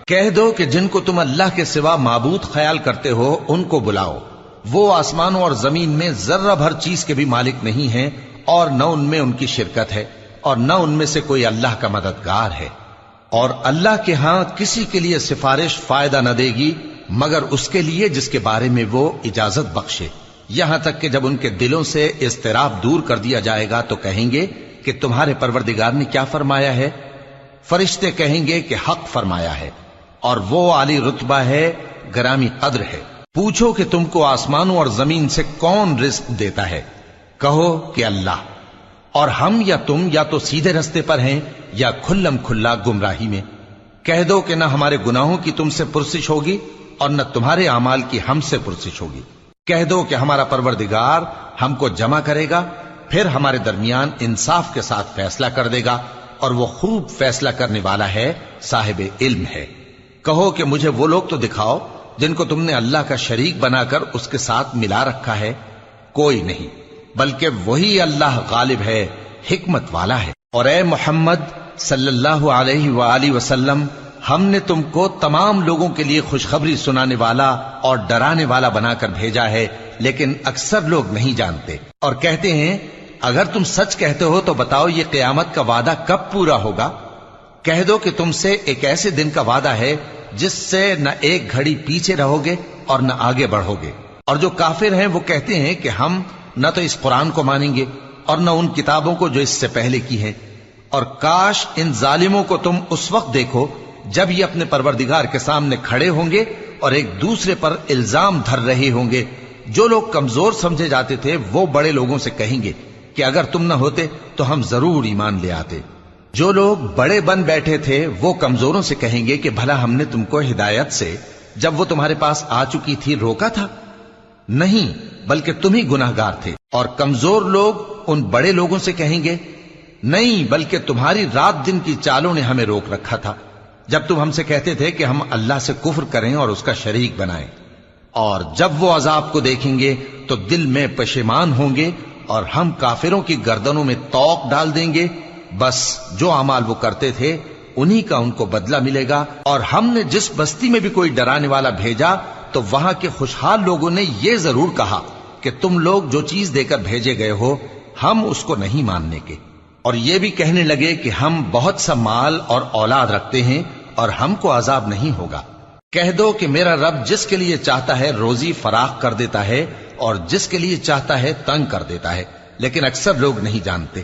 کہہ دو کہ جن کو تم اللہ کے سوا معبود خیال کرتے ہو ان کو بلاؤ، وہ آسمانوں اور زمین میں ذرہ بھر چیز کے بھی مالک نہیں ہیں، اور نہ ان میں ان کی شرکت ہے، اور نہ ان میں سے کوئی اللہ کا مددگار ہے، اور اللہ کے ہاں کسی کے لیے سفارش فائدہ نہ دے گی مگر اس کے لیے جس کے بارے میں وہ اجازت بخشے، یہاں تک کہ جب ان کے دلوں سے اضطراب دور کر دیا جائے گا تو کہیں گے کہ تمہارے پروردگار نے کیا فرمایا ہے؟ فرشتے کہیں گے کہ حق فرمایا ہے، اور وہ عالی رتبہ ہے، گرامی قدر ہے۔ پوچھو کہ تم کو آسمانوں اور زمین سے کون رزق دیتا ہے؟ کہو کہ اللہ، اور ہم یا تم یا تو سیدھے رستے پر ہیں یا کھلم کھلا گمراہی میں۔ کہہ دو کہ نہ ہمارے گناہوں کی تم سے پرسش ہوگی اور نہ تمہارے اعمال کی ہم سے پرسش ہوگی۔ کہہ دو کہ ہمارا پروردگار ہم کو جمع کرے گا، پھر ہمارے درمیان انصاف کے ساتھ فیصلہ کر دے گا، اور وہ خوب فیصلہ کرنے والا ہے، صاحب علم ہے۔ کہو کہ مجھے وہ لوگ تو دکھاؤ جن کو تم نے اللہ کا شریک بنا کر اس کے ساتھ ملا رکھا ہے۔ کوئی نہیں، بلکہ وہی اللہ غالب ہے، حکمت والا ہے۔ اور اے محمد صلی اللہ علیہ وآلہ وسلم، ہم نے تم کو تمام لوگوں کے لیے خوشخبری سنانے والا اور ڈرانے والا بنا کر بھیجا ہے، لیکن اکثر لوگ نہیں جانتے، اور کہتے ہیں اگر تم سچ کہتے ہو تو بتاؤ یہ قیامت کا وعدہ کب پورا ہوگا؟ کہہ دو کہ تم سے ایک ایسے دن کا وعدہ ہے جس سے نہ ایک گھڑی پیچھے رہو گے اور نہ آگے بڑھو گے۔ اور جو کافر ہیں وہ کہتے ہیں کہ ہم نہ تو اس قرآن کو مانیں گے اور نہ ان کتابوں کو جو اس سے پہلے کی ہیں، اور کاش ان ظالموں کو تم اس وقت دیکھو جب یہ اپنے پروردگار کے سامنے کھڑے ہوں گے اور ایک دوسرے پر الزام دھر رہے ہوں گے۔ جو لوگ کمزور سمجھے جاتے تھے وہ بڑے لوگوں سے کہیں گے کہ اگر تم نہ ہوتے تو ہم ضرور ایمان لے آتے۔ جو لوگ بڑے بن بیٹھے تھے وہ کمزوروں سے کہیں گے کہ بھلا ہم نے تم کو ہدایت سے جب وہ تمہارے پاس آ چکی تھی روکا تھا؟ نہیں، بلکہ تم ہی گناہگار تھے۔ اور کمزور لوگ ان بڑے لوگوں سے کہیں گے نہیں، بلکہ تمہاری رات دن کی چالوں نے ہمیں روک رکھا تھا جب تم ہم سے کہتے تھے کہ ہم اللہ سے کفر کریں اور اس کا شریک بنائیں۔ اور جب وہ عذاب کو دیکھیں گے تو دل میں پشیمان ہوں گے، اور ہم کافروں کی گردنوں میں طوق ڈال دیں گے، بس جو اعمال وہ کرتے تھے انہی کا ان کو بدلہ ملے گا۔ اور ہم نے جس بستی میں بھی کوئی ڈرانے والا بھیجا تو وہاں کے خوشحال لوگوں نے یہ ضرور کہا کہ تم لوگ جو چیز دے کر بھیجے گئے ہو ہم اس کو نہیں ماننے کے، اور یہ بھی کہنے لگے کہ ہم بہت سا مال اور اولاد رکھتے ہیں اور ہم کو عذاب نہیں ہوگا۔ کہہ دو کہ میرا رب جس کے لیے چاہتا ہے روزی فراخ کر دیتا ہے اور جس کے لیے چاہتا ہے تنگ کر دیتا ہے، لیکن اکثر لوگ نہیں جانتے۔